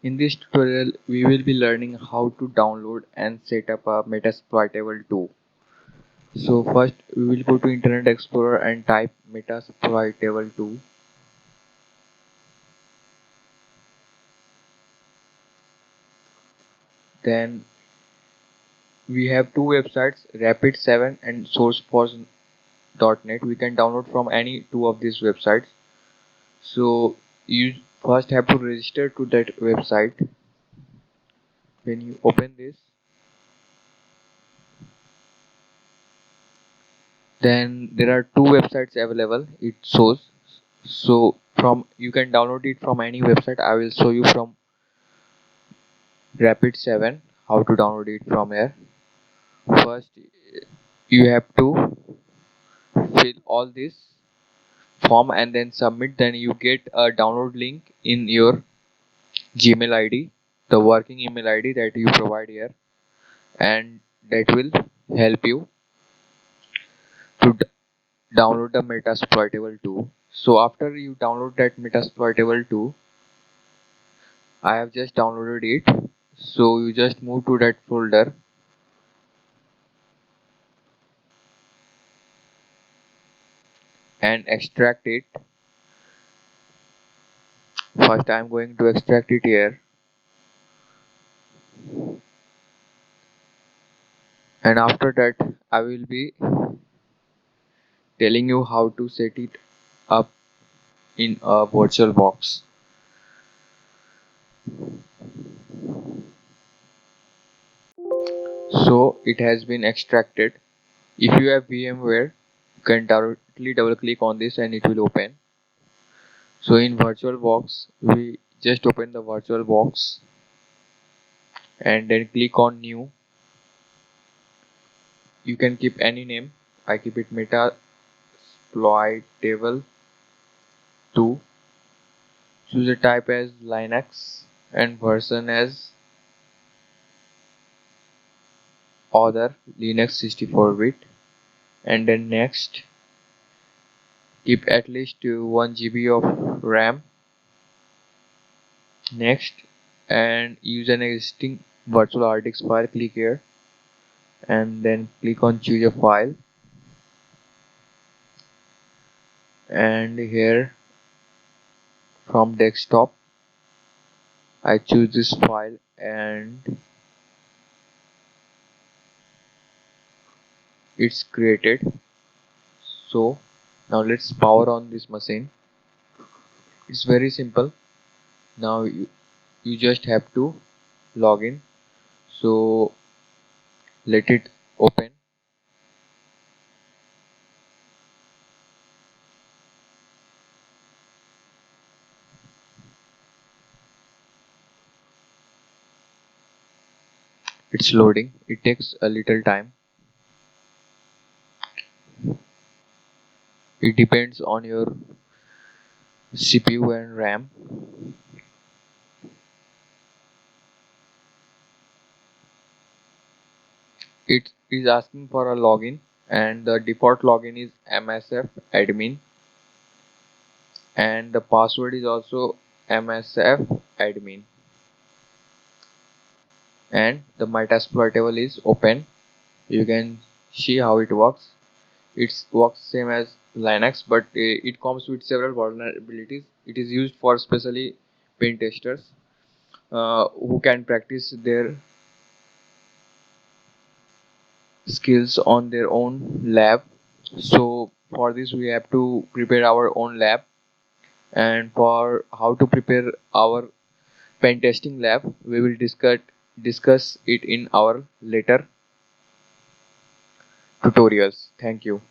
In this tutorial, we will be learning how to download and set up a Metasploitable 2. So first, we will go to Internet Explorer and type Metasploitable 2. Then we have two websites, Rapid7 and SourceForge.net. We can download from any two of these websites. So you first have to register to that website. When you open this, then there are two websites available. It shows. So from you can download it from any website. I will show you from Rapid7 how to download it from here. First, you have to fill all this form and then submit. Then you get a download link in your Gmail ID, the working email ID that you provide here, and that will help you to download the Metasploitable 2. So after you download that Metasploitable 2, I have just downloaded it. So you just move to that folder and extract it. First I am going to extract it here, and after that I will be telling you how to set it up in a VirtualBox. So it has been extracted. If you have VMware, you can directly double click on this and it will open. So in VirtualBox, we just open the VirtualBox and then click on new. You can keep any name. I keep it Metasploitable 2. Choose a type as Linux and version as other Linux 64-bit, and then next. Keep at least 1 GB of RAM. Next, and use an existing virtual hard disk file. Click here and then click on choose a file, and here from desktop I choose this file and it's created. So now let's power on this machine. It's very simple. Now you just have to log in. So let it open. It's loading. It takes a little time. It depends on your CPU and RAM. It is asking for a login, and the default login is MSF admin, and the password is also MSF admin, and the Metasploitable is open. You can see how it works. It works same as Linux, but it comes with several vulnerabilities. It is used for especially pen testers who can practice their skills on their own lab. So for this we have to prepare our own lab, and for how to prepare our pen testing lab we will discuss it in our later tutorials. Thank you.